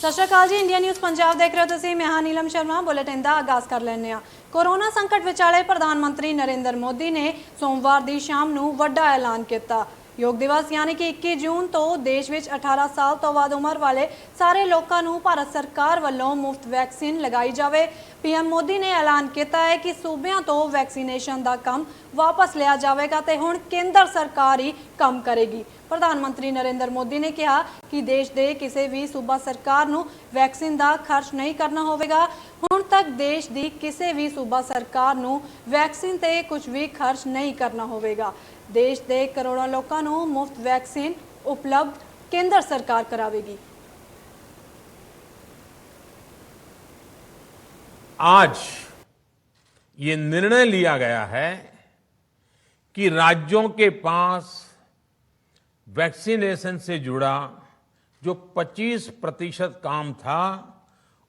सत श्री अकाल जी। India news Punjab देख रहे हो तुसीं। मैं हाँ नीलम शर्मा। बुलेटिन का आगाज़ कर लैंदे हां। कोरोना संकट विचाले प्रधानमंत्री नरेंद्र मोदी ने सोमवार की शाम को वड्डा ऐलान किया। योग दिवस यानी कि 21 जून तो देश में 18 साल तो वध उम्र वाले सारे लोगों को भारत सरकार वालों मुफ्त वैक्सीन लगाई जाए। पीएम मोदी ने ऐलान किया है कि सूबियां तो वैक्सीनेशन का काम वापस लिया जाएगा तो हुण केंद्र सरकार ही काम करेगी। प्रधानमंत्री नरेंद्र मोदी ने कहा कि देश के किसी भी सूबा सरकार नूं वैक्सीन का खर्च नहीं करना होगा। हुण तक देश की किसी भी सूबा सरकार नूं वैक्सीन ते कुछ भी खर्च नहीं करना होगा। देश के करोड़ों लोगों को मुफ्त वैक्सीन उपलब्ध केंद्र सरकार करावेगी। आज ये निर्णय लिया गया है कि राज्यों के पास वैक्सीनेशन से जुड़ा जो 25% काम था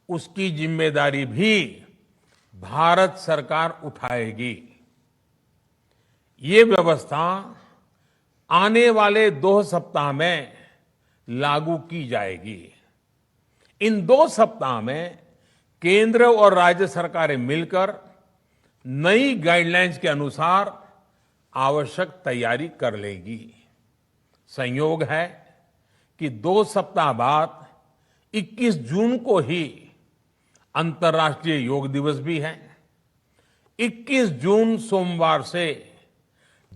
उसकी जिम्मेदारी भी भारत सरकार उठाएगी। ये व्यवस्था आने वाले 2 सप्ताह में लागू की जाएगी। इन 2 सप्ताह में केंद्र और राज्य सरकारें मिलकर नई गाइडलाइंस के अनुसार आवश्यक तैयारी कर लेंगी। संयोग है कि 2 सप्ताह बाद 21 जून को ही अंतर्राष्ट्रीय योग दिवस भी है। 21 जून सोमवार से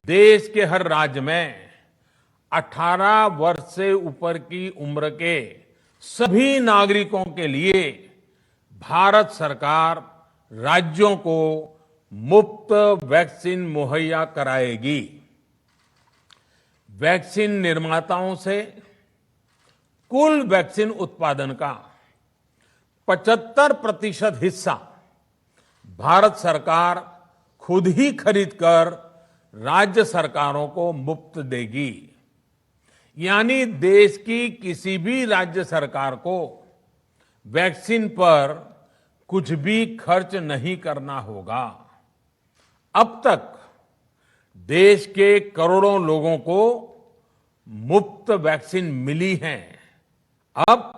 देश के हर राज्य में 18 वर्ष से ऊपर की उम्र के सभी नागरिकों के लिए भारत सरकार राज्यों को मुफ्त वैक्सीन मुहैया कराएगी। वैक्सीन निर्माताओं से कुल वैक्सीन उत्पादन का 75% हिस्सा भारत सरकार खुद ही खरीदकर राज्य सरकारों को मुफ्त देगी। यानी देश की किसी भी राज्य सरकार को वैक्सीन पर कुछ भी खर्च नहीं करना होगा। अब तक देश के करोड़ों लोगों को मुफ्त वैक्सीन मिली है। अब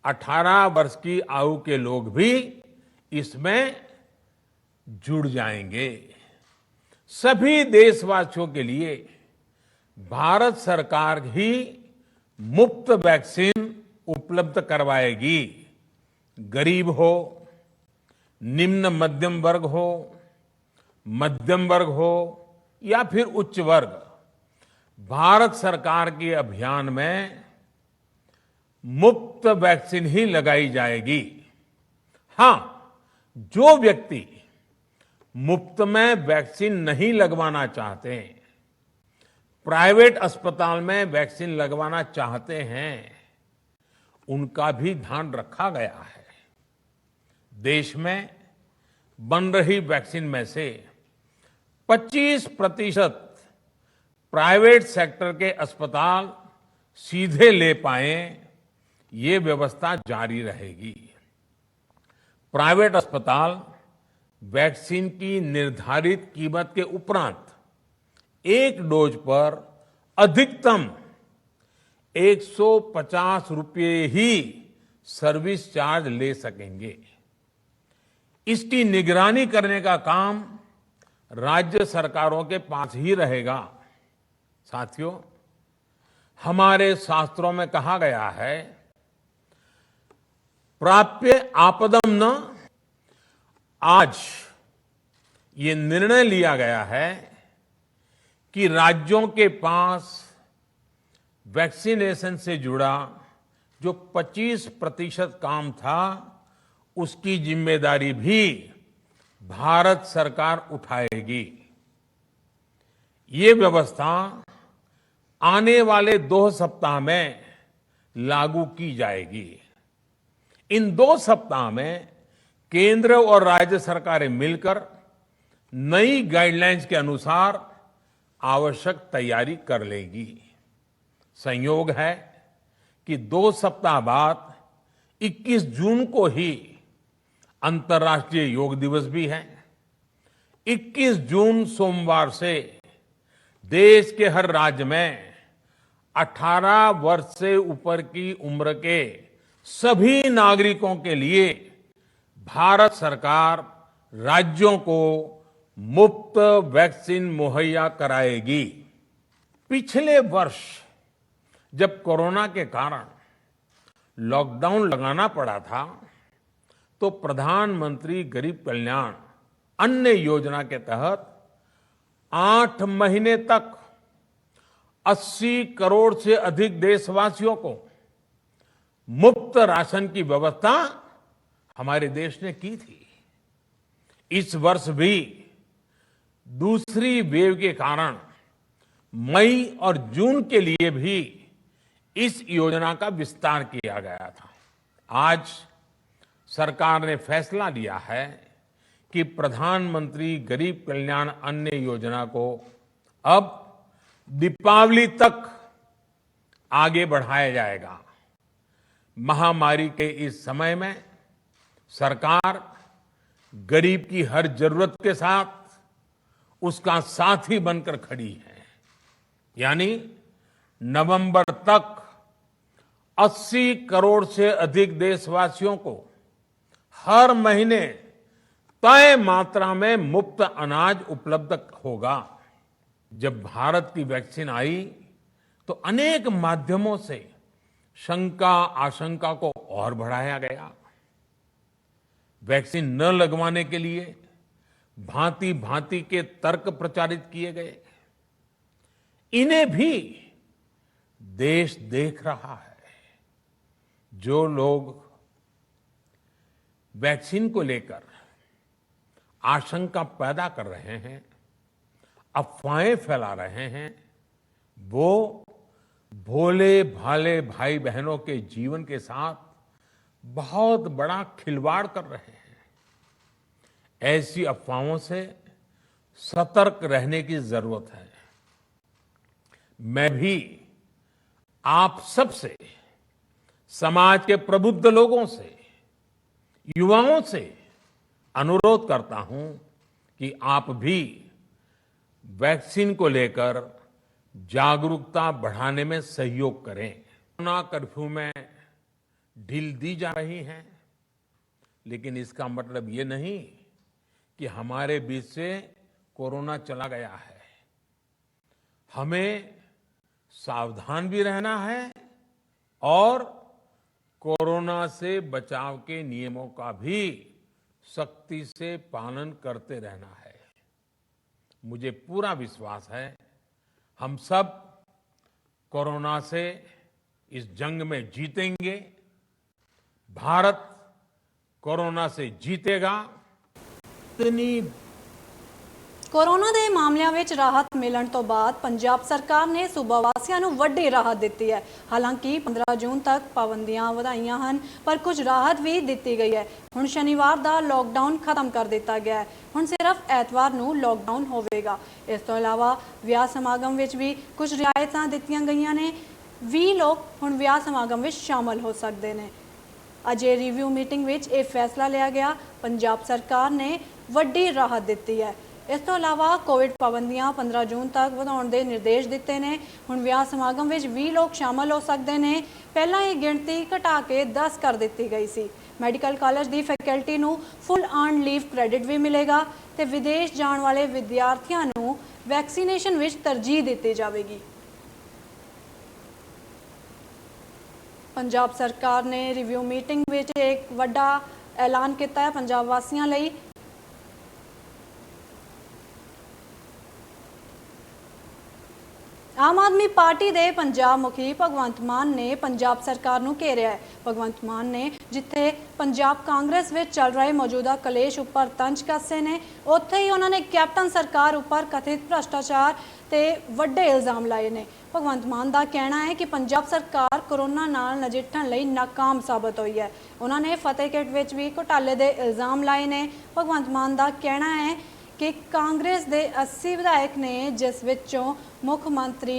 18 वर्ष की आयु के लोग भी इसमें जुड़ जाएंगे। सभी देशवासियों के लिए भारत सरकार ही मुफ्त वैक्सीन उपलब्ध करवाएगी। गरीब हो, निम्न मध्यम वर्ग हो, मध्यम वर्ग हो या फिर उच्च वर्ग, भारत सरकार के अभियान में मुफ्त वैक्सीन ही लगाई जाएगी। हां, जो व्यक्ति मुफ्त में वैक्सीन नहीं लगवाना चाहते, प्राइवेट अस्पताल में वैक्सीन लगवाना चाहते हैं, उनका भी ध्यान रखा गया है। देश में बन रही वैक्सीन में से 25% प्राइवेट सेक्टर के अस्पताल सीधे ले पाए, ये व्यवस्था जारी रहेगी। प्राइवेट अस्पताल वैक्सीन की निर्धारित कीमत के उपरांत एक डोज पर अधिकतम 150 रुपये ही सर्विस चार्ज ले सकेंगे। इसकी निगरानी करने का काम राज्य सरकारों के पास ही रहेगा। साथियों, हमारे शास्त्रों में कहा गया है, प्राप्य आपदम न। आज ये निर्णय लिया गया है कि राज्यों के पास वैक्सीनेशन से जुड़ा जो 25% काम था उसकी जिम्मेदारी भी भारत सरकार उठाएगी। ये व्यवस्था आने वाले 2 सप्ताह में लागू की जाएगी। इन 2 सप्ताह में केंद्र और राज्य सरकारें मिलकर नई गाइडलाइंस के अनुसार आवश्यक तैयारी कर लेंगी। संयोग है कि 2 सप्ताह बाद 21 जून को ही अंतर्राष्ट्रीय योग दिवस भी है। 21 जून सोमवार से देश के हर राज्य में 18 वर्ष से ऊपर की उम्र के सभी नागरिकों के लिए भारत सरकार राज्यों को मुफ्त वैक्सीन मुहैया कराएगी। पिछले वर्ष जब कोरोना के कारण लॉकडाउन लगाना पड़ा था, तो प्रधानमंत्री गरीब कल्याण अन्न योजना के तहत 8 महीने तक 80 करोड़ से अधिक देशवासियों को मुफ्त राशन की व्यवस्था हमारे देश ने की थी। इस वर्ष भी दूसरी वेव के कारण मई और जून के लिए भी इस योजना का विस्तार किया गया था। आज सरकार ने फैसला लिया है कि प्रधानमंत्री गरीब कल्याण अन्न योजना को अब दीपावली तक आगे बढ़ाया जाएगा। महामारी के इस समय में सरकार गरीब की हर जरूरत के साथ उसका साथी बनकर खड़ी है। यानी नवंबर तक 80 करोड़ से अधिक देशवासियों को हर महीने तय मात्रा में मुफ्त अनाज उपलब्ध होगा। जब भारत की वैक्सीन आई तो अनेक माध्यमों से शंका आशंका को और बढ़ाया गया। वैक्सीन न लगवाने के लिए भांति भांति के तर्क प्रचारित किए गए। इन्हें भी देश देख रहा है। जो लोग वैक्सीन को लेकर आशंका पैदा कर रहे हैं, अफवाहें फैला रहे हैं, वो भोले भाले भाई बहनों के जीवन के साथ बहुत बड़ा खिलवाड़ कर रहे हैं। ऐसी अफवाहों से सतर्क रहने की जरूरत है। मैं भी आप सबसे, समाज के प्रबुद्ध लोगों से, युवाओं से अनुरोध करता हूं कि आप भी वैक्सीन को लेकर जागरूकता बढ़ाने में सहयोग करें। कोरोना कर्फ्यू में ढील दी जा रही है, लेकिन इसका मतलब ये नहीं कि हमारे बीच से कोरोना चला गया है। हमें सावधान भी रहना है और कोरोना से बचाव के नियमों का भी सख्ती से पालन करते रहना है। मुझे पूरा विश्वास है हम सब कोरोना से इस जंग में जीतेंगे। भारत कोरोना से जीतेगा। इतनी ਕੋਰੋਨਾ ਦੇ ਮਾਮਲਿਆਂ ਵਿੱਚ ਰਾਹਤ ਮਿਲਣ ਤੋਂ ਬਾਅਦ ਪੰਜਾਬ ਸਰਕਾਰ ਨੇ ਸੂਬਾ ਵਾਸੀਆਂ ਨੂੰ ਵੱਡੀ ਰਾਹਤ ਦਿੱਤੀ ਹੈ। ਹਾਲਾਂਕਿ 15 ਜੂਨ ਤੱਕ ਪਾਬੰਦੀਆਂ ਵਧਾਈਆਂ ਹਨ, ਪਰ ਕੁਝ ਰਾਹਤ ਵੀ ਦਿੱਤੀ ਗਈ ਹੈ। ਹੁਣ ਸ਼ਨੀਵਾਰ ਦਾ ਲੋਕਡਾਊਨ ਖਤਮ ਕਰ ਦਿੱਤਾ ਗਿਆ ਹੈ। ਹੁਣ ਸਿਰਫ ਐਤਵਾਰ ਨੂੰ ਲੋਕਡਾਊਨ ਹੋਵੇਗਾ। ਇਸ ਤੋਂ ਇਲਾਵਾ ਵਿਆਹ ਸਮਾਗਮ ਵਿੱਚ ਵੀ ਕੁਝ ਰਿਆਇਤਾਂ ਦਿੱਤੀਆਂ ਗਈਆਂ ਨੇ। 20 ਲੋਕ ਹੁਣ ਵਿਆਹ ਸਮਾਗਮ ਵਿੱਚ ਸ਼ਾਮਲ ਹੋ ਸਕਦੇ ਨੇ। ਅਜੇ ਰਿਵਿਊ ਮੀਟਿੰਗ ਵਿੱਚ ਇਹ ਫੈਸਲਾ ਲਿਆ ਗਿਆ। ਪੰਜਾਬ ਸਰਕਾਰ ਨੇ ਵੱਡੀ ਰਾਹਤ ਦਿੱਤੀ ਹੈ। ਇਸ ਤੋਂ ਇਲਾਵਾ ਕੋਵਿਡ ਪਾਬੰਦੀਆਂ 15 ਜੂਨ ਤੱਕ ਵਧਾਉਣ ਦੇ ਨਿਰਦੇਸ਼ ਦਿੱਤੇ ਨੇ। ਹੁਣ ਵਿਆਹ ਸਮਾਗਮ ਵਿੱਚ 20 ਲੋਕ ਸ਼ਾਮਲ ਹੋ ਸਕਦੇ ਨੇ। ਪਹਿਲਾਂ ਇਹ ਗਿਣਤੀ ਘਟਾ ਕੇ 10 ਕਰ ਦਿੱਤੀ ਗਈ ਸੀ। ਮੈਡੀਕਲ ਕਾਲਜ ਦੀ ਫੈਕਲਟੀ ਨੂੰ ਫੁੱਲ ਅਰਨ ਲੀਵ ਕ੍ਰੈਡਿਟ ਵੀ ਮਿਲੇਗਾ ਤੇ ਵਿਦੇਸ਼ ਜਾਣ ਵਾਲੇ ਵਿਦਿਆਰਥੀਆਂ ਨੂੰ ਵੈਕਸੀਨੇਸ਼ਨ ਵਿੱਚ ਤਰਜੀਹ ਦਿੱਤੀ ਜਾਵੇਗੀ। ਪੰਜਾਬ ਸਰਕਾਰ ਨੇ ਰਿਵਿਊ ਮੀਟਿੰਗ ਵਿੱਚ ਇੱਕ ਵੱਡਾ ਐਲਾਨ ਕੀਤਾ ਹੈ ਪੰਜਾਬ ਵਾਸੀਆਂ ਲਈ। ਆਮ ਆਦਮੀ ਪਾਰਟੀ ਦੇ ਪੰਜਾਬ ਮੁਖੀ ਭਗਵੰਤ ਮਾਨ ਨੇ ਪੰਜਾਬ ਸਰਕਾਰ ਨੂੰ ਘੇਰਿਆ ਹੈ। ਭਗਵੰਤ ਮਾਨ ਨੇ ਜਿੱਥੇ ਪੰਜਾਬ ਕਾਂਗਰਸ ਵਿੱਚ ਚੱਲ ਰਹੇ ਮੌਜੂਦਾ ਕਲੇਸ਼ ਉੱਪਰ ਤੰਜ ਕੱਸੇ ਨੇ, ਉੱਥੇ ਹੀ ਉਹਨਾਂ ਨੇ ਕੈਪਟਨ ਸਰਕਾਰ ਉੱਪਰ ਕਥਿਤ ਭ੍ਰਸ਼ਟਾਚਾਰ ਤੇ ਵੱਡੇ ਇਲਜ਼ਾਮ ਲਾਏ ਨੇ। ਭਗਵੰਤ ਮਾਨ ਦਾ ਕਹਿਣਾ ਹੈ ਕਿ ਪੰਜਾਬ ਸਰਕਾਰ ਕੋਰੋਨਾ ਨਾਲ ਨਜਿੱਠਣ ਲਈ ਨਾਕਾਮ ਸਾਬਤ ਹੋਈ ਹੈ। ਉਹਨਾਂ ਨੇ ਫਤਿਹ ਕਿੱਟ ਵਿੱਚ ਵੀ ਘੁਟਾਲੇ ਦੇ ਇਲਜ਼ਾਮ ਲਾਏ ਨੇ। ਭਗਵੰਤ ਮਾਨ ਦਾ ਕਹਿਣਾ ਹੈ कि कांग्रेस के 80 विधायक ने, जिस विचों मुख मंत्री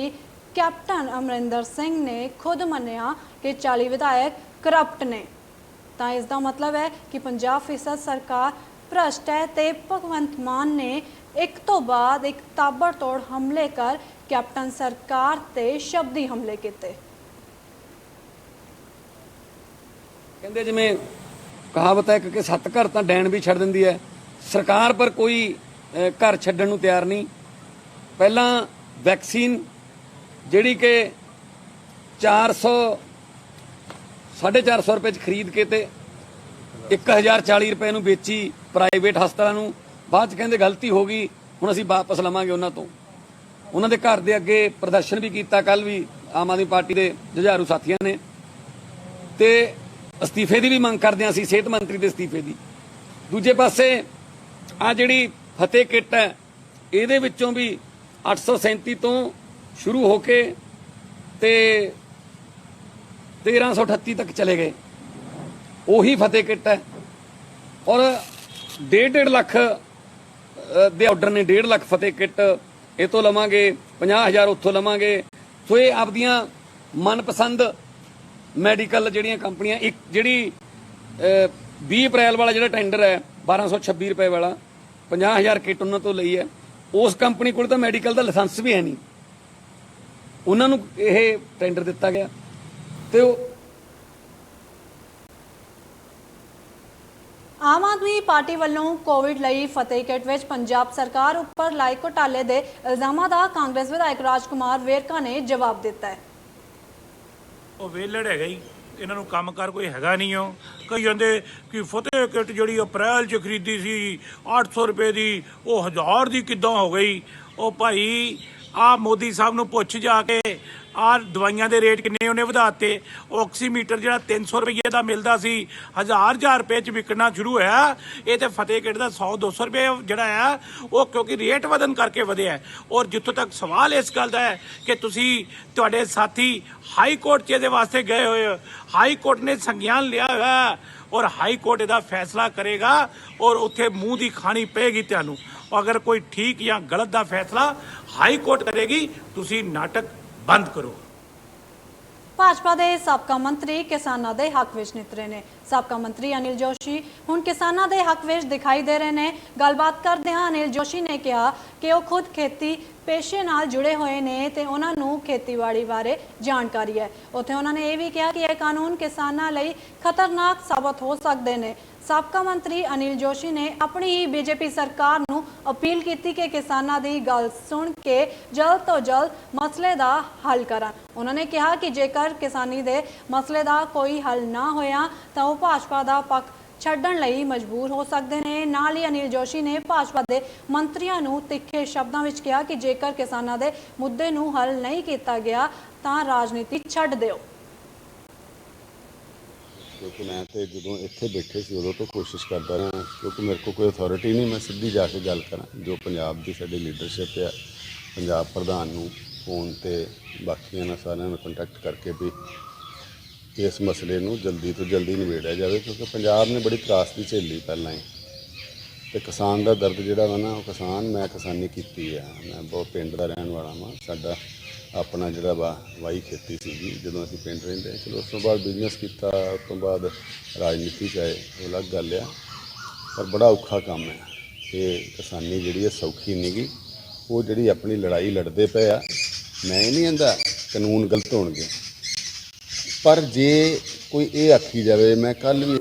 कैप्टन अमरिंदर सिंह ने खुद मन्निया कि 40 विधायक करप्ट ने, तो इसका मतलब है कि 50% सरकार भ्रष्ट है। तो भगवंत मान ने एक तो बाद एक ताबड़तोड़ हमले कर कैप्टन सरकार ते शब्दी हमले किए। ਕਹਿੰਦੇ ਜਿਵੇਂ ਕਹਾਵਤ ਹੈ ਕਿ 7 ਘਰ ਤਾਂ ਡੈਣ ਵੀ ਛੱਡ ਦਿੰਦੀ ਹੈ, ਸਰਕਾਰ ਪਰ ਕੋਈ ਘਰ ਛੱਡਣ ਨੂੰ ਤਿਆਰ ਨਹੀਂ। ਪਹਿਲਾਂ ਵੈਕਸੀਨ ਜਿਹੜੀ ਕਿ 450 ਰੁਪਏ 'ਚ ਖਰੀਦ ਕੇ ਤੇ 1040 ਰੁਪਏ ਨੂੰ ਵੇਚੀ ਪ੍ਰਾਈਵੇਟ ਹਸਪਤਾਲਾਂ ਨੂੰ। ਬਾਅਦ 'ਚ ਕਹਿੰਦੇ ਗਲਤੀ ਹੋ ਗਈ, ਹੁਣ ਅਸੀਂ ਵਾਪਸ ਲਵਾਂਗੇ ਉਹਨਾਂ ਤੋਂ। ਉਹਨਾਂ ਦੇ ਘਰ ਦੇ ਅੱਗੇ ਪ੍ਰਦਰਸ਼ਨ ਵੀ ਕੀਤਾ ਕੱਲ ਵੀ ਆਮ ਆਦਮੀ ਪਾਰਟੀ ਦੇ ਜੁਝਾਰੂ ਸਾਥੀਆਂ ਨੇ, ਤੇ ਅਸਤੀਫੇ ਦੀ ਵੀ ਮੰਗ ਕਰਦੇ ਹਾਂ ਅਸੀਂ, ਸਿਹਤ ਮੰਤਰੀ ਦੇ ਅਸਤੀਫੇ ਦੀ। ਦੂਜੇ ਪਾਸੇ ਆ ਜਿਹੜੀ ਫਤਿਹ ਕਿੱਟ ਹੈ, ਇਹਦੇ ਵਿੱਚੋਂ ਵੀ 837 ਤੋਂ ਸ਼ੁਰੂ ਹੋ ਕੇ ਤੇ 1338 ਤੱਕ ਚਲੇ ਗਏ। ਉਹੀ ਫਤਿਹ ਕਿੱਟ ਹੈ ਔਰ 1.5 ਲੱਖ ਦੇ ਆਰਡਰ ਨੇ। 1.5 ਲੱਖ ਫਤਿਹ ਕਿੱਟ ਇਹ ਤੋਂ ਲਵਾਂਗੇ, 50,000 ਉੱਥੋਂ ਲਵਾਂਗੇ। ਸੋ ਇਹ ਆਪਦੀਆਂ ਮਨਪਸੰਦ ਮੈਡੀਕਲ ਜਿਹੜੀਆਂ ਕੰਪਨੀਆਂ, ਇੱਕ ਜਿਹੜੀ 20 ਅਪ੍ਰੈਲ ਵਾਲਾ ਜਿਹੜਾ ਟੈਂਡਰ ਹੈ 1226 ਰੁਪਏ ਵਾਲਾ, 50,000 ਕਿੱਟ ਉਹਨਾਂ ਤੋਂ ਲਈ ਹੈ। ਉਸ ਕੰਪਨੀ ਕੋਲ ਤਾਂ ਮੈਡੀਕਲ ਦਾ ਲਾਇਸੈਂਸ ਵੀ ਹੈ ਨਹੀਂ, ਉਹਨਾਂ ਨੂੰ ਇਹ ਟੈਂਡਰ ਦਿੱਤਾ ਗਿਆ। ਤੇ ਉਹ ਆਮ ਆਦਮੀ ਪਾਰਟੀ ਵੱਲੋਂ ਕੋਵਿਡ ਲਈ ਫਤਿਹ ਕਿੱਟ ਵਿੱਚ ਪੰਜਾਬ ਸਰਕਾਰ ਉੱਪਰ ਲਾਏ ਘੁਟਾਲੇ ਦੇ ਇਲਜ਼ਾਮਾਂ ਦਾ ਕਾਂਗਰਸ ਵਿਧਾਇਕ ਰਾਜਕੁਮਾਰ ਵੇਰਕਾ ਨੇ ਜਵਾਬ ਦਿੱਤਾ ਹੈ। ਉਹ ਵੇਲੜ ਹੈਗਾ ਹੀ, ਇਹਨਾਂ ਨੂੰ ਕੰਮ ਕਰ ਕੋਈ ਹੈਗਾ ਨਹੀਂ। ਉਹ ਕਹੀ ਜਾਂਦੇ ਕਿ ਫਤਿਹ ਕਿੱਟ ਜਿਹੜੀ ਅਪ੍ਰੈਲ 'ਚ ਖਰੀਦੀ ਸੀ 800 ਰੁਪਏ ਦੀ, ਉਹ 1000 ਦੀ ਕਿੱਦਾਂ ਹੋ ਗਈ। ਉਹ ਭਾਈ ਆ ਮੋਦੀ ਸਾਹਿਬ ਨੂੰ ਪੁੱਛ ਜਾ ਕੇ ਆਹ ਦਵਾਈਆਂ ਦੇ ਰੇਟ ਕਿੰਨੇ ਉਹਨੇ ਵਧਾਤੇ। ਆਕਸੀਮੀਟਰ ਜਿਹੜਾ 300 ਰੁਪਏ ਦਾ ਮਿਲਦਾ ਸੀ 1000 ਰੁਪਏ 'ਚ ਵਿਕਣਾ ਸ਼ੁਰੂ ਹੋਇਆ। ਇਹ ਤੇ ਫਤਿਹ ਕਿੱਟ ਦਾ 100-200 ਰੁਪਏ ਜਿਹੜਾ ਆ ਉਹ ਕਿਉਂਕਿ ਰੇਟ ਵਧਣ ਕਰਕੇ ਵਧਿਆ। ਔਰ ਜਿੱਥੋਂ ਤੱਕ ਸਵਾਲ ਇਸ ਗੱਲ ਦਾ ਹੈ ਕਿ ਤੁਸੀਂ ਤੁਹਾਡੇ ਸਾਥੀ ਹਾਈ ਕੋਰਟ 'ਚ ਇਹਦੇ ਵਾਸਤੇ ਗਏ ਹੋਏ ਹੋ, ਹਾਈ ਕੋਰਟ ਨੇ ਸੰਗਿਆਨ ਲਿਆ ਹੋਇਆ ਔਰ ਹਾਈ ਕੋਰਟ ਇਹਦਾ ਫੈਸਲਾ ਕਰੇਗਾ ਔਰ ਉੱਥੇ ਮੂੰਹ ਦੀ ਖਾਣੀ ਪਏਗੀ ਤੁਹਾਨੂੰ। ਅਗਰ ਕੋਈ ਠੀਕ ਜਾਂ ਗਲਤ ਦਾ ਫੈਸਲਾ ਹਾਈ ਕੋਰਟ ਕਰੇਗੀ, ਤੁਸੀਂ ਨਾਟਕ ਬੰਦ ਕਰੋ। ਭਾਜਪਾ ਦੇ ਸਾਬਕਾ ਮੰਤਰੀ ਕਿਸਾਨਾਂ ਦੇ ਹੱਕ ਵਿੱਚ ਨਿਤਰੇ ਨੇ। ਸਾਬਕਾ ਮੰਤਰੀ ਅਨਿਲ ਜੋਸ਼ੀ ਹੁਣ ਕਿਸਾਨਾਂ ਦੇ ਹੱਕ ਵਿੱਚ ਦਿਖਾਈ ਦੇ ਰਹੇ ਨੇ। ਗੱਲਬਾਤ ਕਰਦਿਆਂ ਅਨਿਲ ਜੋਸ਼ੀ ਨੇ ਕਿਹਾ ਕਿ ਉਹ ਖੁਦ ਖੇਤੀ ਪੇਸ਼ੇ ਨਾਲ ਜੁੜੇ ਹੋਏ ਨੇ ਤੇ ਉਹਨਾਂ ਨੂੰ ਖੇਤੀਬਾੜੀ ਬਾਰੇ ਜਾਣਕਾਰੀ ਹੈ। ਉੱਥੇ ਉਹਨਾਂ ਨੇ ਇਹ ਵੀ ਕਿਹਾ ਕਿ ਇਹ ਕਾਨੂੰਨ ਕਿਸਾਨਾਂ ਲਈ ਖਤਰਨਾਕ ਸਾਬਤ ਹੋ ਸਕਦੇ ਨੇ। ਸਾਬਕਾ ਮੰਤਰੀ ਅਨਿਲ ਜੋਸ਼ੀ ਨੇ ਆਪਣੀ ਹੀ ਬੀਜੇਪੀ ਸਰਕਾਰ ਨੂੰ ਅਪੀਲ ਕੀਤੀ ਕਿ ਕਿਸਾਨਾਂ ਦੀ ਗੱਲ ਸੁਣ ਕੇ ਜਲਦ ਤੋਂ ਜਲਦ ਮਸਲੇ ਦਾ ਹੱਲ ਕਰਨ। ਉਹਨਾਂ ਨੇ ਕਿਹਾ ਕਿ ਜੇਕਰ ਕਿਸਾਨੀ ਦੇ ਮਸਲੇ ਦਾ ਕੋਈ ਹੱਲ ਨਾ ਹੋਇਆ ਤਾਂ ਉਹ ਭਾਜਪਾ ਦਾ ਪੱਖ ਛੱਡਣ ਲਈ ਮਜਬੂਰ ਹੋ ਸਕਦੇ ਨੇ। ਨਾਲ ਹੀ ਅਨਿਲ ਜੋਸ਼ੀ ਨੇ ਭਾਜਪਾ ਦੇ ਮੰਤਰੀਆਂ ਨੂੰ ਤਿੱਖੇ ਸ਼ਬਦਾਂ ਵਿੱਚ ਕਿਹਾ ਕਿ ਜੇਕਰ ਕਿਸਾਨਾਂ ਦੇ ਮੁੱਦੇ ਨੂੰ ਹੱਲ ਨਹੀਂ ਕੀਤਾ ਗਿਆ ਤਾਂ ਰਾਜਨੀਤੀ ਛੱਡ ਦਿਓ। क्योंकि मैं तो जो इत्थे बैठे सी उदों तो कोशिश करता रहा, क्योंकि मेरे को कोई अथॉरिटी नहीं, मैं सीधी जाके गल करा जो पंजाब की साडी लीडरशिप है, पंजाब प्रधान नूं फोन ते बाकी इन्हां सारिआं नाल कंटैक्ट करके भी इस मसले नूं जल्दी तो जल्दी निबेड़िया जाए। क्योंकि पंजाब ने बड़ी त्रासदी झेली पहलां ही, तो किसान का दर्द जिहड़ा वा ना, किसान मैं किसानी कीती है, मैं बहुत पिंड दा रहण वाला वां। साडा अपना जिहड़ा वा वाही खेती सीगी जदों असीं पिंड रहिंदे। चलो उस तो बाद बिजनेस किया, उस तो बाद राजनीति च आए, वो अलग गल आ। पर बड़ा औखा काम है ये किसानी जिहड़ी है, सौखी नहीं गी। वो जिहड़ी अपनी लड़ाई लड़दे पे आ, मैं नहीं आंदा कानून गलत होणगे, पर जे कोई ये आखी जाए, मैं कल भी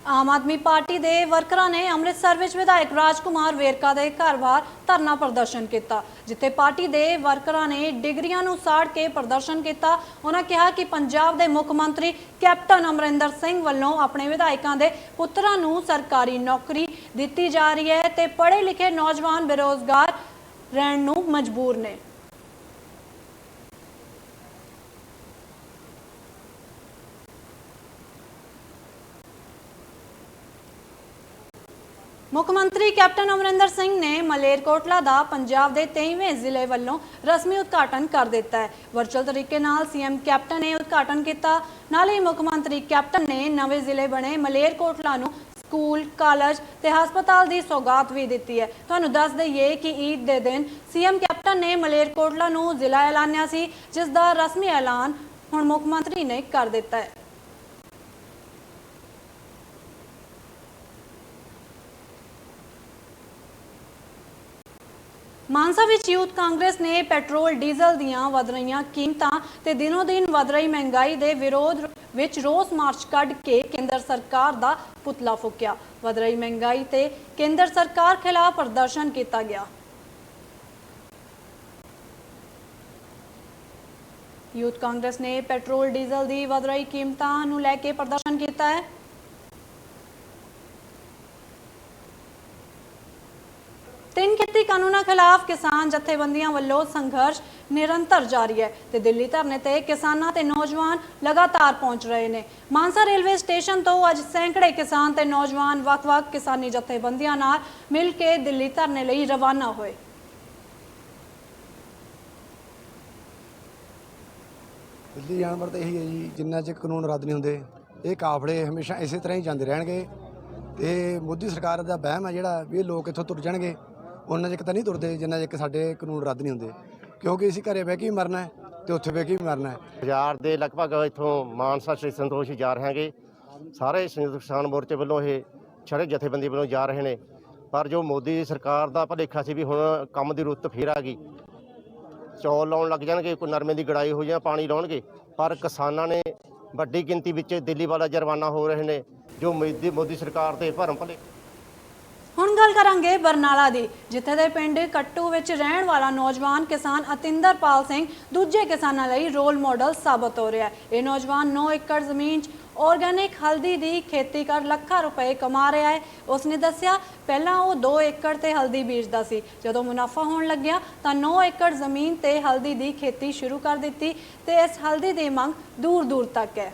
ਆਮ ਆਦਮੀ ਪਾਰਟੀ ਦੇ ਵਰਕਰਾਂ ਨੇ ਅੰਮ੍ਰਿਤਸਰ ਵਿੱਚ ਵਿਧਾਇਕ ਰਾਜਕੁਮਾਰ ਵੇਰਕਾ ਦੇ ਘਰ ਬਾਹਰ ਧਰਨਾ ਪ੍ਰਦਰਸ਼ਨ ਕੀਤਾ, ਜਿੱਥੇ ਪਾਰਟੀ ਦੇ ਵਰਕਰਾਂ ਨੇ ਡਿਗਰੀਆਂ ਨੂੰ ਸਾੜ ਕੇ ਪ੍ਰਦਰਸ਼ਨ ਕੀਤਾ। ਉਹਨਾਂ ਕਿਹਾ ਕਿ ਪੰਜਾਬ ਦੇ ਮੁੱਖ ਮੰਤਰੀ ਕੈਪਟਨ ਅਮਰਿੰਦਰ ਸਿੰਘ ਵੱਲੋਂ ਆਪਣੇ ਵਿਧਾਇਕਾਂ ਦੇ ਪੁੱਤਰਾਂ ਨੂੰ ਸਰਕਾਰੀ ਨੌਕਰੀ ਦਿੱਤੀ ਜਾ ਰਹੀ ਹੈ ਤੇ ਪੜ੍ਹੇ ਲਿਖੇ ਨੌਜਵਾਨ ਬੇਰੋਜ਼ਗਾਰ ਰਹਿਣ ਨੂੰ ਮਜਬੂਰ ਨੇ। ਮੁੱਖ ਮੰਤਰੀ ਕੈਪਟਨ ਅਮਰਿੰਦਰ ਸਿੰਘ ਨੇ ਮਲੇਰਕੋਟਲਾ ਦਾ ਪੰਜਾਬ ਦੇ 23ਵੇਂ ਜ਼ਿਲ੍ਹੇ ਵੱਲੋਂ ਰਸਮੀ ਉਦਘਾਟਨ ਕਰ ਦਿੱਤਾ ਹੈ। ਵਰਚੁਅਲ ਤਰੀਕੇ ਨਾਲ ਸੀਐਮ ਕੈਪਟਨ ਨੇ ਉਦਘਾਟਨ ਕੀਤਾ। ਨਾਲ ਹੀ ਮੁੱਖ ਮੰਤਰੀ ਕੈਪਟਨ ਨੇ ਨਵੇਂ ਜ਼ਿਲ੍ਹੇ ਬਣੇ ਮਲੇਰਕੋਟਲਾ ਨੂੰ ਸਕੂਲ, ਕਾਲਜ ਤੇ ਹਸਪਤਾਲ ਦੀ ਸੌਗਾਤ ਵੀ ਦਿੱਤੀ ਹੈ। ਤੁਹਾਨੂੰ ਦੱਸ ਦਈਏ ਕਿ ਈਦ ਦੇ ਦਿਨ ਸੀਐਮ ਕੈਪਟਨ ਨੇ ਮਲੇਰਕੋਟਲਾ ਨੂੰ ਜ਼ਿਲ੍ਹਾ ਐਲਾਨਿਆ ਸੀ, ਜਿਸ ਦਾ ਰਸਮੀ ਐਲਾਨ ਹੁਣ ਮੁੱਖ ਮੰਤਰੀ ਨੇ ਕਰ ਦਿੱਤਾ ਹੈ। ਮਾਨਸਾ ਵਿੱਚ ਯੂਥ ਕਾਂਗਰਸ ਨੇ ਪੈਟਰੋਲ ਡੀਜ਼ਲ ਦੀਆਂ ਵਧ ਰਹੀਆਂ ਕੀਮਤਾਂ ਤੇ ਦਿਨੋਂ ਦਿਨ ਵਧ ਰਹੀ ਮਹਿੰਗਾਈ ਦੇ ਵਿਰੋਧ ਵਿੱਚ ਰੋਸ ਮਾਰਚ ਕੱਢ ਕੇ ਕੇਂਦਰ ਸਰਕਾਰ ਦਾ ਪੁਤਲਾ ਫੂਕਿਆ। ਵਧ ਰਹੀ ਮਹਿੰਗਾਈ ਤੇ ਕੇਂਦਰ ਸਰਕਾਰ ਖਿਲਾਫ ਪ੍ਰਦਰਸ਼ਨ ਕੀਤਾ ਗਿਆ। ਯੂਥ ਕਾਂਗਰਸ ਨੇ ਪੈਟਰੋਲ ਡੀਜ਼ਲ ਦੀ ਵਧ ਰਹੀ ਕੀਮਤਾਂ ਨੂੰ ਲੈ ਕੇ ਪ੍ਰਦਰਸ਼ਨ ਕੀਤਾ ਹੈ। ਤਿੰਨ ਖੇਤੀ ਕਾਨੂੰਨਾਂ ਖਿਲਾਫ ਕਿਸਾਨ ਜਥੇਬੰਦੀਆਂ ਵੱਲੋਂ ਸੰਘਰਸ਼ ਨਿਰੰਤਰ ਜਾਰੀ ਹੈ ਤੇ ਦਿੱਲੀ ਧਰਨੇ ਤੇ ਕਿਸਾਨਾਂ ਤੇ ਨੌਜਵਾਨ ਲਗਾਤਾਰ ਪਹੁੰਚ ਰਹੇ ਨੇ। ਮਾਨਸਾ ਰੇਲਵੇ ਸਟੇਸ਼ਨ ਤੋਂ ਅੱਜ ਸੈਂਕੜੇ ਕਿਸਾਨ ਤੇ ਨੌਜਵਾਨ ਵੱਖ-ਵੱਖ ਕਿਸਾਨੀ ਜਥੇਬੰਦੀਆਂ ਨਾਲ ਮਿਲ ਕੇ ਦਿੱਲੀ ਧਰਨੇ ਲਈ ਰਵਾਨਾ ਹੋਏ। ਦਿੱਲੀ ਜਾਣ ਬਾਰੇ ਤਾਂ ਇਹੀ ਹੈ ਜੀ, ਜਿੰਨਾ ਚਿਰ ਕਾਨੂੰਨ ਰੱਦ ਨਹੀਂ ਹੁੰਦੇ ਇਹ ਕਾਫਲੇ ਹਮੇਸ਼ਾ ਇਸੇ ਤਰ੍ਹਾਂ ਹੀ ਜਾਂਦੇ ਰਹਿਣਗੇ। ਤੇ ਮੋਦੀ ਸਰਕਾਰ ਦਾ ਵਹਿਮ ਹੈ ਜਿਹੜਾ ਵੀ ਇਹ ਲੋਕ ਇੱਥੋਂ ਤੁਰ ਜਾਣਗੇ, ਉਹਨਾਂ ਚਿਰ ਤਾਂ ਨਹੀਂ ਤੁਰਦੇ ਜਿੰਨਾ ਚਿਰ ਸਾਡੇ ਕਾਨੂੰਨ ਰੱਦ ਨਹੀਂ ਹੁੰਦੇ, ਕਿਉਂਕਿ ਅਸੀਂ ਘਰੇ ਬਹਿ ਕੇ ਵੀ ਮਰਨਾ ਹੈ ਤੇ ਉੱਥੇ ਬਹਿ ਕੇ ਵੀ ਮਰਨਾ ਹੈ। ਬਾਜ਼ਾਰ ਦੇ ਲਗਭਗ ਇੱਥੋਂ ਮਾਨਸਾ ਸਟੇਸ਼ਨ ਤੋਂ ਅਸੀਂ ਜਾ ਰਹੇ ਹਾਂਗੇ। ਸਾਰੇ ਸੰਯੁਕਤ ਕਿਸਾਨ ਮੋਰਚੇ ਵੱਲੋਂ ਇਹ ਛੜੇ ਜਥੇਬੰਦੀ ਵੱਲੋਂ ਜਾ ਰਹੇ ਨੇ। ਪਰ ਜੋ ਮੋਦੀ ਸਰਕਾਰ ਦਾ ਭੁਲੇਖਾ ਸੀ ਵੀ ਹੁਣ ਕੰਮ ਦੀ ਰੁੱਤ ਫੇਰ ਆ ਗਈ, ਚੌਲ ਲਾਉਣ ਲੱਗ ਜਾਣਗੇ, ਕੋਈ ਨਰਮੇ ਦੀ ਗੜਾਈ ਹੋ ਜਾਂ ਪਾਣੀ ਲਾਉਣਗੇ, ਪਰ ਕਿਸਾਨਾਂ ਨੇ ਵੱਡੀ ਗਿਣਤੀ ਵਿੱਚ ਦਿੱਲੀ ਵਾਲਾ ਜੁਰਮਾਨਾ ਹੋ ਰਹੇ ਨੇ ਜੋ ਮੋਦੀ ਸਰਕਾਰ ਦੇ ਭਰਮ ਭੁਲੇਖੇ। ਹੁਣ ਗੱਲ ਕਰਾਂਗੇ ਬਰਨਾਲਾ ਦੀ, ਜਿੱਥੇ ਦੇ ਪਿੰਡ ਕੱਟੂ ਵਿੱਚ ਰਹਿਣ ਵਾਲਾ ਨੌਜਵਾਨ ਕਿਸਾਨ ਅਤਿੰਦਰਪਾਲ ਸਿੰਘ ਦੂਜੇ ਕਿਸਾਨਾਂ ਲਈ ਰੋਲ ਮਾਡਲ ਸਾਬਤ ਹੋ ਰਿਹਾ ਹੈ। ਇਹ ਨੌਜਵਾਨ 9 ਏਕੜ ਜ਼ਮੀਨ 'ਚ ਆਰਗੈਨਿਕ ਹਲਦੀ ਦੀ ਖੇਤੀ ਕਰ ਲੱਖਾਂ ਰੁਪਏ ਕਮਾ ਰਿਹਾ ਹੈ। ਉਸਨੇ ਦੱਸਿਆ ਪਹਿਲਾਂ ਉਹ 2 ਏਕੜ ਤੇ ਹਲਦੀ ਬੀਜਦਾ ਸੀ, ਜਦੋਂ ਮੁਨਾਫਾ ਹੋਣ ਲੱਗਿਆ ਤਾਂ 9 ਏਕੜ ਜ਼ਮੀਨ ਤੇ ਹਲਦੀ ਦੀ ਖੇਤੀ ਸ਼ੁਰੂ ਕਰ ਦਿੱਤੀ ਤੇ ਇਸ ਹਲਦੀ ਦੀ ਮੰਗ ਦੂਰ ਦੂਰ ਤੱਕ ਹੈ।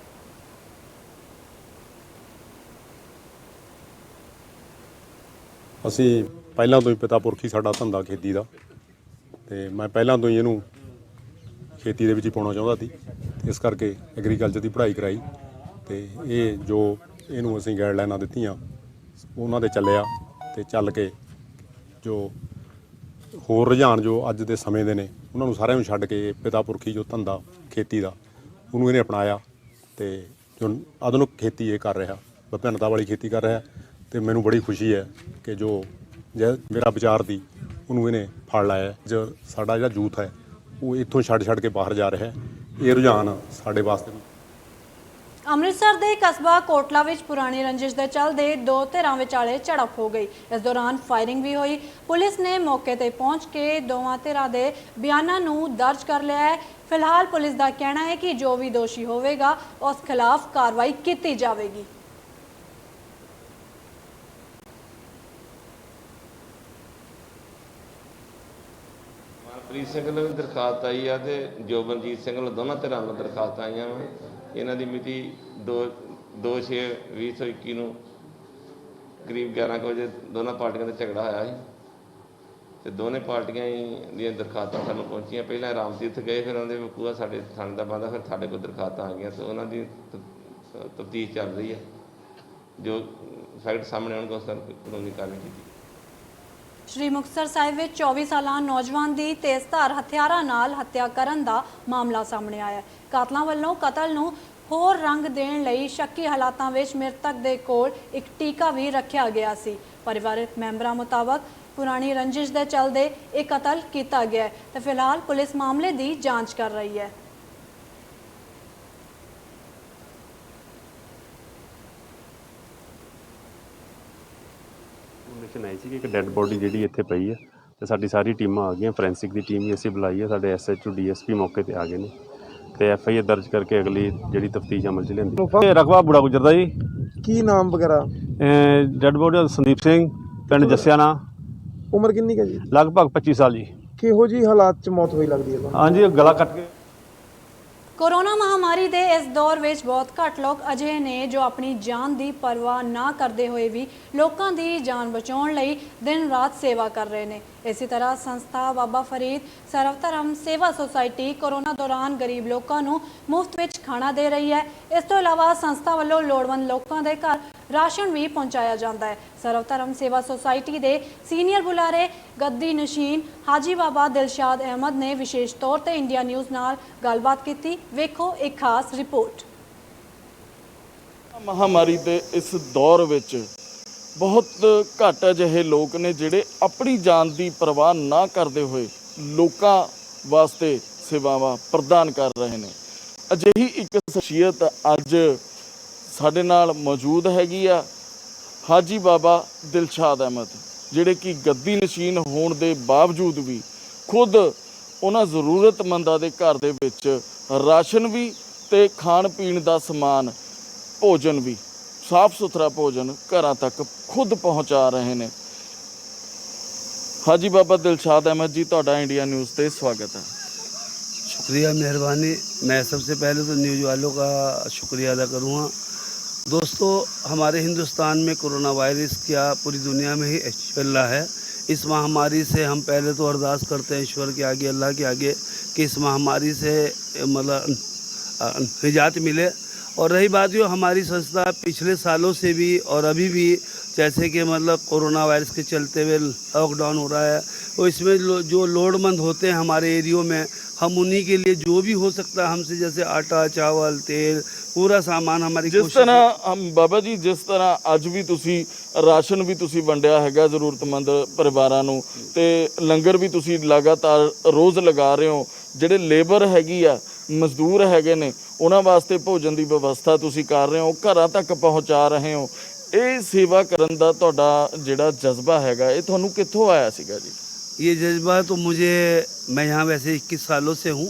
ਅਸੀਂ ਪਹਿਲਾਂ ਤੋਂ ਹੀ ਪਿਤਾ ਪੁਰਖੀ ਸਾਡਾ ਧੰਦਾ ਖੇਤੀ ਦਾ, ਤੇ ਮੈਂ ਪਹਿਲਾਂ ਤੋਂ ਹੀ ਇਹਨੂੰ ਖੇਤੀ ਦੇ ਵਿੱਚ ਹੀ ਪਾਉਣਾ ਚਾਹੁੰਦਾ ਸੀ। ਇਸ ਕਰਕੇ ਐਗਰੀਕਲਚਰ ਦੀ ਪੜ੍ਹਾਈ ਕਰਾਈ ਤੇ ਇਹ ਜੋ ਇਹਨੂੰ ਅਸੀਂ ਗਾਈਡਲਾਈਨਾਂ ਦਿੱਤੀਆਂ ਉਹਨਾਂ ਦੇ ਚੱਲਿਆ ਤੇ ਚੱਲ ਕੇ ਜੋ ਹੋਰ ਰੁਝਾਨ ਜੋ ਅੱਜ ਦੇ ਸਮੇਂ ਦੇ ਨੇ ਉਹਨਾਂ ਨੂੰ ਸਾਰਿਆਂ ਨੂੰ ਛੱਡ ਕੇ ਪਿਤਾ ਪੁਰਖੀ ਜੋ ਧੰਦਾ ਖੇਤੀ ਦਾ ਉਹਨੂੰ ਇਹਨੇ ਅਪਣਾਇਆ ਤੇ ਜੋ ਆਧੁਨਿਕ ਖੇਤੀ ਇਹ ਕਰ ਰਿਹਾ, ਵਿਭਿੰਨਤਾ ਵਾਲੀ ਖੇਤੀ ਕਰ ਰਿਹਾ। ਤੇ ਮੈਨੂੰ ਬੜੀ ਖੁਸ਼ੀ ਹੈ ਕਿ ਜੋ ਮੇਰਾ ਵਿਚਾਰ ਦੀ ਉਹਨੂੰ ਇਹਨੇ ਫੜ ਲਾਇਆ। ਜੋ ਸਾਡਾ ਜਿਹੜਾ ਯੂਥ ਹੈ ਉਹ ਇੱਥੋਂ ਛੱਡ ਕੇ ਬਾਹਰ ਜਾ ਰਿਹਾ ਹੈ। ਇਹ ਰੁਝਾਨ ਸਾਡੇ ਵਾਸਤੇ। ਅੰਮ੍ਰਿਤਸਰ ਦੇ ਕਸਬਾ ਕੋਟਲਾ ਵਿੱਚ ਪੁਰਾਣੀ ਰੰਜਿਸ਼ ਦੇ ਚੱਲਦੇ ਦੋ ਧਿਰਾਂ ਵਿਚਾਲੇ ਝੜਪ ਹੋ ਗਈ। ਇਸ ਦੌਰਾਨ ਫਾਇਰਿੰਗ ਵੀ ਹੋਈ। ਪੁਲਿਸ ਨੇ ਮੌਕੇ ਤੇ ਪਹੁੰਚ ਕੇ ਦੋਵਾਂ ਧਿਰਾਂ ਦੇ ਬਿਆਨਾਂ ਨੂੰ ਦਰਜ ਕਰ ਲਿਆ ਹੈ। ਫਿਲਹਾਲ ਪੁਲਿਸ ਦਾ ਕਹਿਣਾ ਹੈ ਕਿ ਜੋ ਵੀ ਦੋਸ਼ੀ ਹੋਵੇਗਾ ਉਸ ਖਿਲਾਫ ਕਾਰਵਾਈ ਕੀਤੀ ਜਾਵੇਗੀ। ਪ੍ਰੀਤ ਸਿੰਘ ਵੱਲੋਂ ਵੀ ਦਰਖਾਸਤ ਆਈ ਆ ਤੇ ਜੋਬਨਜੀਤ ਸਿੰਘ ਵੱਲੋਂ ਦੋਨਾਂ ਧਿਰਾਂ ਵੱਲੋਂ ਦਰਖਾਸਤਾਂ ਆਈਆਂ ਵਾ। ਇਹਨਾਂ ਦੀ ਮਿਤੀ 2/6/2021 ਨੂੰ ਕਰੀਬ 11 ਵਜੇ ਦੋਨਾਂ ਪਾਰਟੀਆਂ ਦਾ ਝਗੜਾ ਹੋਇਆ ਸੀ ਤੇ ਦੋਨੇ ਪਾਰਟੀਆਂ ਦੀਆਂ ਦਰਖਾਸਤਾਂ ਸਾਨੂੰ ਪਹੁੰਚੀਆਂ। ਪਹਿਲਾਂ ਰਾਮ ਤੀਰਥ ਗਏ, ਫਿਰ ਉਹਨਾਂ ਦੇ ਵਕੂਆ ਸਾਡੇ ਥਾਣੇ ਦਾ ਬੰਦਾ, ਫਿਰ ਸਾਡੇ ਕੋਲ ਦਰਖਾਸਤਾਂ ਆ ਗਈਆਂ ਤੇ ਉਹਨਾਂ ਦੀ ਤਫਤੀਸ਼ ਚੱਲ ਰਹੀ ਹੈ। ਜੋ ਫੈਕਟ ਸਾਹਮਣੇ ਆਉਣਗੇ ਉਸ ਤਰ੍ਹਾਂ ਕਾਨੂੰਨੀ ਕਾਰਵਾਈ ਕੀਤੀ। ਸ਼੍ਰੀ ਮੁਕਤਸਰ ਸਾਹਿਬ ਵਿੱਚ 24 ਸਾਲਾ ਨੌਜਵਾਨ ਦੀ ਤੇਜ਼ਧਾਰ ਹਥਿਆਰਾਂ ਨਾਲ ਹੱਤਿਆ ਕਰਨ ਦਾ ਮਾਮਲਾ ਸਾਹਮਣੇ ਆਇਆ ਹੈ। ਕਾਤਲਾਂ ਵੱਲੋਂ ਕਤਲ ਨੂੰ ਹੋਰ ਰੰਗ ਦੇਣ ਲਈ ਸ਼ੱਕੀ ਹਾਲਾਤਾਂ ਵਿੱਚ ਮ੍ਰਿਤਕ ਦੇ ਕੋਲ ਇੱਕ ਟੀਕਾ ਵੀ ਰੱਖਿਆ ਗਿਆ ਸੀ। ਪਰਿਵਾਰਕ ਮੈਂਬਰਾਂ ਮੁਤਾਬਕ ਪੁਰਾਣੀ ਰੰਜਿਸ਼ ਦੇ ਚੱਲਦੇ ਇਹ ਕਤਲ ਕੀਤਾ ਗਿਆ ਹੈ ਤੇ ਫਿਲਹਾਲ ਪੁਲਿਸ ਮਾਮਲੇ ਦੀ ਜਾਂਚ ਕਰ ਰਹੀ ਹੈ। ਇਨਫੋਰਮੇਸ਼ਨ ਆਈ ਸੀ ਕਿ ਇੱਕ ਡੈੱਡ ਬੋਡੀ ਜਿਹੜੀ ਇੱਥੇ ਪਈ ਹੈ ਤੇ ਸਾਡੀ ਸਾਰੀ ਟੀਮਾਂ ਆ ਗਈਆਂ, ਫੋਰੈਂਸਿਕ ਦੀ ਟੀਮ ਵੀ ਅਸੀਂ ਬੁਲਾਈ ਹੈ। ਸਾਡੇ SHO DSP ਮੌਕੇ ਤੇ ਆ ਗਏ ਨੇ ਤੇ FIR ਦਰਜ ਕਰਕੇ ਅਗਲੀ ਜਿਹੜੀ ਤਫਤੀਸ਼ ਅਮਲ 'ਚ ਲਿਆਂਦੀ। ਰਕਬਾ ਬੁੜਾ ਗੁਜਰ ਦਾ ਜੀ। ਕੀ ਨਾਮ ਵਗੈਰਾ? ਡੈੱਡ ਬੋਡੀ ਸੰਦੀਪ ਸਿੰਘ, ਪਿੰਡ ਜੱਸਿਆਣਾ। ਉਮਰ ਕਿੰਨੀ ਹੈ ਜੀ? ਲਗਭਗ 25 ਸਾਲ ਜੀ। ਕਿਹੋ ਜੀ ਹਾਲਾਤ 'ਚ ਮੌਤ ਹੋਈ ਲੱਗਦੀ ਹੈ ਤੁਹਾਨੂੰ? ਹਾਂਜੀ, ਗਲਾ ਕੱਟ ਕੇ। ਕੋਰੋਨਾ ਮਹਾਮਾਰੀ ਦੇ ਇਸ ਦੌਰ ਵਿੱਚ ਬਹੁਤ ਘੱਟ ਲੋਕ ਅਜਿਹੇ ਨੇ ਜੋ ਆਪਣੀ ਜਾਨ ਦੀ ਪਰਵਾਹ ਨਾ ਕਰਦੇ ਹੋਏ ਵੀ ਲੋਕਾਂ ਦੀ ਜਾਨ ਬਚਾਉਣ ਲਈ ਦਿਨ ਰਾਤ ਸੇਵਾ ਕਰ ਰਹੇ ਨੇ। ਇਸੇ ਤਰ੍ਹਾਂ ਸੰਸਥਾ ਬਾਬਾ ਫਰੀਦ ਸਰਵਧਰਮ ਸੇਵਾ ਸੁਸਾਇਟੀ ਕੋਰੋਨਾ ਦੌਰਾਨ ਗਰੀਬ ਲੋਕਾਂ ਨੂੰ ਮੁਫਤ ਵਿੱਚ ਖਾਣਾ ਦੇ ਰਹੀ ਹੈ। ਇਸ ਤੋਂ ਇਲਾਵਾ ਸੰਸਥਾ ਵੱਲੋਂ ਲੋੜਵੰਦ ਲੋਕਾਂ ਦੇ ਘਰ ਰਾਸ਼ਨ ਵੀ ਪਹੁੰਚਾਇਆ ਜਾਂਦਾ ਹੈ। ਸਰਵਧਰਮ ਸੇਵਾ ਸੁਸਾਇਟੀ ਦੇ ਸੀਨੀਅਰ ਬੁਲਾਰੇ ਗੱਦੀ ਨਸ਼ੀਨ ਹਾਜੀ ਬਾਬਾ ਦਿਲਸ਼ਾਦ ਅਹਿਮਦ ਨੇ ਵਿਸ਼ੇਸ਼ ਤੌਰ ਤੇ ਇੰਡੀਆ ਨਿਊਜ਼ ਨਾਲ ਗੱਲਬਾਤ ਕੀਤੀ। ਵੇਖੋ ਇੱਕ ਖਾਸ ਰਿਪੋਰਟ। ਮਹਾਮਾਰੀ ਦੇ ਇਸ ਦੌਰ ਵਿੱਚ ਬਹੁਤ ਘੱਟ ਅਜਿਹੇ ਲੋਕ ਨੇ ਜਿਹੜੇ ਆਪਣੀ ਜਾਨ ਦੀ ਪਰਵਾਹ ਨਾ ਕਰਦੇ ਹੋਏ ਲੋਕਾਂ ਵਾਸਤੇ ਸੇਵਾਵਾਂ ਪ੍ਰਦਾਨ ਕਰ ਰਹੇ ਨੇ। ਅਜਿਹੀ ਇੱਕ ਸ਼ਖਸੀਅਤ ਅੱਜ ਸਾਡੇ ਨਾਲ ਮੌਜੂਦ ਹੈਗੀ ਆ, ਹਾਜੀ ਬਾਬਾ ਦਿਲਸ਼ਾਦ ਅਹਿਮਦ, ਜਿਹੜੇ ਕਿ ਗੱਦੀ ਨਸ਼ੀਨ ਹੋਣ ਦੇ ਬਾਵਜੂਦ ਵੀ ਖੁਦ ਉਹਨਾਂ ਜ਼ਰੂਰਤਮੰਦਾਂ ਦੇ ਘਰ ਦੇ ਵਿੱਚ ਰਾਸ਼ਨ ਵੀ ਤੇ ਖਾਣ ਪੀਣ ਦਾ ਸਮਾਨ, ਭੋਜਨ ਵੀ, ਸਾਫ਼ ਸੁਥਰਾ ਭੋਜਨ ਘਰਾਂ ਤੱਕ ਖੁਦ ਪਹੁੰਚਾ ਰਹੇ ਨੇ। ਹਾਜੀ ਬਾਬਾ ਦਿਲਸ਼ਾਦ अहमद जी, ਤੁਹਾਡਾ इंडिया न्यूज़ ਤੇ स्वागत है। शुक्रिया, मेहरबानी। मैं सबसे पहले तो न्यूज़ वालों का शुक्रिया अदा करूँगा। दोस्तों, हमारे हिंदुस्तान में कोरोना वायरस क्या पूरी दुनिया में ही चल रहा है। इस महामारी से हम पहले तो अरदास करते हैं ईश्वर के आगे, अल्लाह के आगे, कि इस महामारी से मतलब निजात मिले। और रही बात जो हमारी संस्था पिछले सालों से भी और अभी भी, जैसे कि मतलब कोरोना वायरस के चलते हुए लॉकडाउन हो रहा है, तो इसमें जो लोड़मंद होते हैं हमारे एरियो में, हम उन्हीं के लिए जो भी हो सकता है हमसे, जैसे आटा, चावल, तेल, पूरा सामान हमारी जिस तरह हम बाबा जी, जिस तरह अज भी तुसी राशन भी तुसी वंडिया हैगा ਜ਼ਰੂਰਤਮੰਦ ਪਰਿਵਾਰਾਂ ਨੂੰ, ਤੇ ਲੰਗਰ ਵੀ ਤੁਸੀਂ ਲਗਾਤਾਰ ਰੋਜ਼ ਲਗਾ ਰਹੇ ਹੋ, ਜਿਹੜੇ ਲੇਬਰ ਹੈਗੀ ਆ, ਮਜ਼ਦੂਰ ਹੈਗੇ ਨੇ, ਉਹਨਾਂ ਵਾਸਤੇ ਭੋਜਨ ਦੀ ਵਿਵਸਥਾ ਤੁਸੀਂ ਕਰ ਰਹੇ ਹੋ, ਘਰਾਂ ਤੱਕ ਪਹੁੰਚਾ ਰਹੇ ਹੋ, ਇਹ ਸੇਵਾ ਕਰਨ ਦਾ ਤੁਹਾਡਾ ਜਿਹੜਾ ਜਜ਼ਬਾ ਹੈਗਾ, ਇਹ ਤੁਹਾਨੂੰ ਕਿੱਥੋਂ ਆਇਆ ਸੀਗਾ ਜੀ? ये जज्बा तो मुझे, मैं यहाँ वैसे 21 सालों से हूँ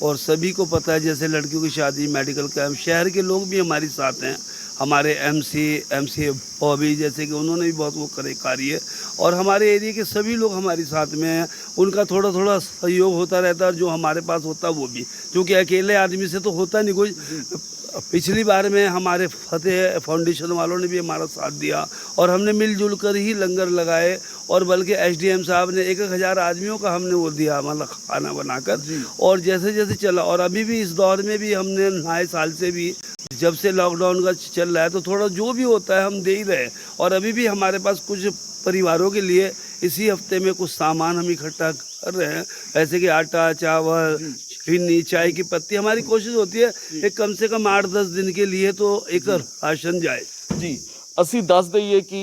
और सभी को पता है, जैसे लड़कियों की शादी, मेडिकल कैंप, शहर के लोग भी हमारे साथ हैं। हमारे एमसी बॉबी, जैसे कि उन्होंने भी बहुत वो करे कार्य, और हमारे एरिया के सभी लोग हमारे साथ में हैं। उनका थोड़ा थोड़ा सहयोग होता रहता है, और जो हमारे पास होता है वो भी, क्योंकि अकेले आदमी से तो होता नहीं कुछ। पिछली बार में हमारे फतेह फाउंडेशन वालों ने भी हमारा साथ दिया और हमने मिलजुल कर ही लंगर लगाए, और बल्कि एसडीएम साहब ने 1,000 आदमियों का हमने वो दिया, मतलब खाना बनाकर, और जैसे जैसे चला। और अभी भी इस दौर में भी हमने नए साल से भी, जब से लॉकडाउन का चल रहा है, तो थोड़ा जो भी होता है हम दे ही रहे। और अभी भी हमारे पास कुछ परिवारों के लिए इसी हफ्ते में कुछ सामान हम इकट्ठा कर रहे हैं, जैसे कि आटा, चावल, चीनी, चाय की पत्ती। हमारी कोशिश होती है एक कम से कम 8-10 दिन के लिए तो एक राशन जाए जी। ਅਸੀਂ ਦੱਸ ਦਈਏ ਕਿ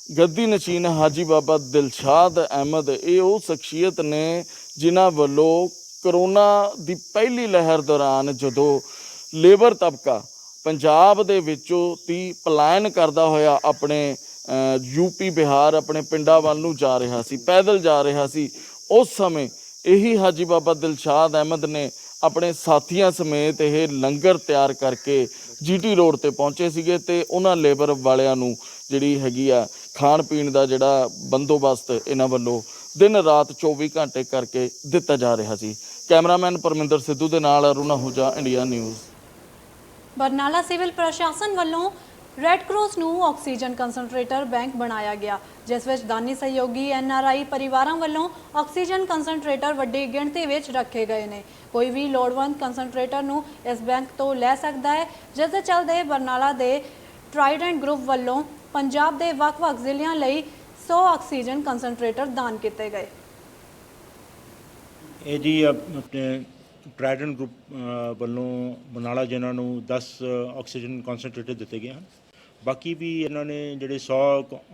ਗੱਦੀ ਨਸ਼ੀਨ ਹਾਜੀ ਬਾਬਾ ਦਿਲਸ਼ਾਦ ਅਹਿਮਦ ਇਹ ਉਹ ਸ਼ਖਸੀਅਤ ਨੇ ਜਿਨ੍ਹਾਂ ਵੱਲੋਂ ਕਰੋਨਾ ਦੀ ਪਹਿਲੀ ਲਹਿਰ ਦੌਰਾਨ, ਜਦੋਂ ਲੇਬਰ ਤਬਕਾ ਪੰਜਾਬ ਦੇ ਵਿੱਚੋਂ ਦੀ ਪਲਾਇਨ ਕਰਦਾ ਹੋਇਆ ਆਪਣੇ यूपी बिहार अपने पिंडा वाल नूं जा रहा सी, पैदल जा रहा सी, उस समय यही हाजी बाबा दिलशाद अहमद ने अपने साथियों समेत यह लंगर तैयार करके जीटी रोड ते पहुंचे सीगे ते उन्हां लेबर वालियां नूं जिहड़ी हैगी आ खाण पीण दा जिहड़ा बंदोबस्त इन्हां वल्लों दिन रात 24 घंटे करके दिता जा रहा सी। कैमरामैन परमिंदर सिद्धू दे नाल Arun Ahuja, India news. Barnala civil प्रशासन ਵੱਲੋਂ ਰੈੱਡ ਕਰਾਸ ਨੂੰ ਆਕਸੀਜਨ ਕੰਸਨਟ੍ਰੇਟਰ ਬੈਂਕ ਬਣਾਇਆ ਗਿਆ, ਜਿਸ ਵਿੱਚ ਦਾਨੀ ਸਹਿਯੋਗੀ NRI ਪਰਿਵਾਰਾਂ ਵੱਲੋਂ ਆਕਸੀਜਨ ਕੰਸਨਟ੍ਰੇਟਰ ਵੱਡੀ ਗਿਣਤੀ ਵਿੱਚ ਰੱਖੇ ਗਏ ਨੇ। ਕੋਈ ਵੀ ਲੋੜਵੰਦ ਕੰਸਨਟ੍ਰੇਟਰ ਨੂੰ ਇਸ ਬੈਂਕ ਤੋਂ ਲੈ ਸਕਦਾ ਹੈ, ਜਿਸ ਦੇ ਚੱਲਦੇ ਬਰਨਾਲਾ ਦੇ ਟਰਾਈਡੈਂਟ ਗਰੁੱਪ ਵੱਲੋਂ ਪੰਜਾਬ ਦੇ ਵੱਖ-ਵੱਖ ਜ਼ਿਲ੍ਹਿਆਂ ਲਈ 100 ਆਕਸੀਜਨ ਕੰਸਨਟ੍ਰੇਟਰ ਦਾਨ ਕੀਤੇ ਗਏ। ਇਹ ਜੀ ਆਪਣੇ ਟਰਾਈਡੈਂਟ ਗਰੁੱਪ ਵੱਲੋਂ ਬਰਨਾਲਾ ਜਿਨ੍ਹਾਂ ਨੂੰ 10 ਆਕਸੀਜਨ ਕਨਸਨਟ੍ਰੇਟਰ ਦਿੱਤੇ ਗਏ ਹਨ। ਬਾਕੀ ਵੀ ਇਹਨਾਂ ਨੇ ਜਿਹੜੇ 100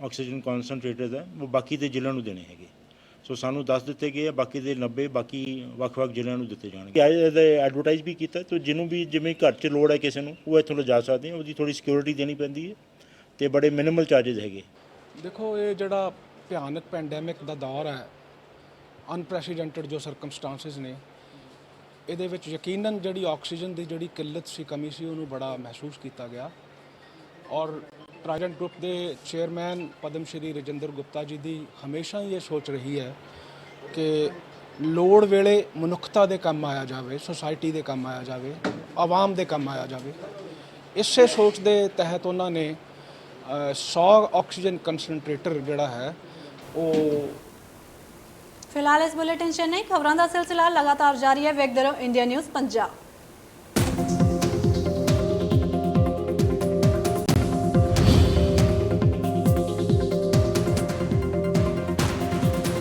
ਆਕਸੀਜਨ ਕਨਸਨਟ੍ਰੇਟਰ ਹੈ ਉਹ ਬਾਕੀ ਦੇ ਜ਼ਿਲ੍ਹਿਆਂ ਨੂੰ ਦੇਣੇ ਹੈਗੇ। ਸੋ ਸਾਨੂੰ 10 ਦਿੱਤੇ ਗਏ ਆ, ਬਾਕੀ ਦੇ 90 ਬਾਕੀ ਵੱਖ-ਵੱਖ ਜ਼ਿਲ੍ਹਿਆਂ ਨੂੰ ਦਿੱਤੇ ਜਾਣਗੇ। ਇਹਦਾ ਐਡਵਰਟਾਈਜ਼ ਵੀ ਕੀਤਾ, ਤਾਂ ਜਿਹਨੂੰ ਵੀ ਜਿਵੇਂ ਘਰ 'ਚ ਲੋੜ ਹੈ ਕਿਸੇ ਨੂੰ, ਉਹ ਇੱਥੋਂ ਲਿਜਾ ਸਕਦੇ ਆ। ਉਹਦੀ ਥੋੜ੍ਹੀ ਸਿਕਿਉਰਿਟੀ ਦੇਣੀ ਪੈਂਦੀ ਹੈ ਅਤੇ ਬੜੇ ਮਿਨੀਮਲ ਚਾਰਜਿਸ ਹੈਗੇ। ਦੇਖੋ, ਇਹ ਜਿਹੜਾ ਭਿਆਨਕ ਪੈਂਡੈਮਿਕ ਦਾ ਦੌਰ ਹੈ, ਅਨਪ੍ਰੈਸੀਡੈਂਟਡ ਜੋ ਸਰਕਮਸਟਾਂਸਿਸ ਨੇ, ਇਹਦੇ ਵਿੱਚ ਯਕੀਨਨ ਜਿਹੜੀ ਆਕਸੀਜਨ ਦੀ ਜਿਹੜੀ ਕਿੱਲਤ ਸੀ, ਕਮੀ ਸੀ, ਉਹਨੂੰ ਬੜਾ ਮਹਿਸੂਸ ਕੀਤਾ ਗਿਆ। ਔਰ ਟਰਾਈਡੈਂਟ ਗਰੁੱਪ ਦੇ ਚੇਅਰਮੈਨ ਪਦਮ ਸ਼੍ਰੀ ਰਜਿੰਦਰ ਗੁਪਤਾ ਜੀ ਦੀ ਹਮੇਸ਼ਾ ਹੀ ਇਹ ਸੋਚ ਰਹੀ ਹੈ ਕਿ ਲੋੜ ਵੇਲੇ ਮਨੁੱਖਤਾ ਦੇ ਕੰਮ ਆਇਆ ਜਾਵੇ, ਸੁਸਾਇਟੀ ਦੇ ਕੰਮ ਆਇਆ ਜਾਵੇ, ਆਵਾਮ ਦੇ ਕੰਮ ਆਇਆ ਜਾਵੇ। ਇਸੇ ਸੋਚ ਦੇ ਤਹਿਤ ਉਹਨਾਂ ਨੇ 100 ਆਕਸੀਜਨ ਕੰਸਨਟ੍ਰੇਟਰ ਜਿਹੜਾ ਹੈ ਉਹ। ਫਿਲਹਾਲ ਇਸ ਬੁਲੇਟਿਨ 'ਚ ਨਹੀਂ, ਖਬਰਾਂ ਦਾ ਸਿਲਸਿਲਾ ਲਗਾਤਾਰ ਜਾਰੀ ਹੈ। ਵੇਖਦੇ ਰਹੋ ਇੰਡੀਆ ਨਿਊਜ਼ ਪੰਜਾਬ।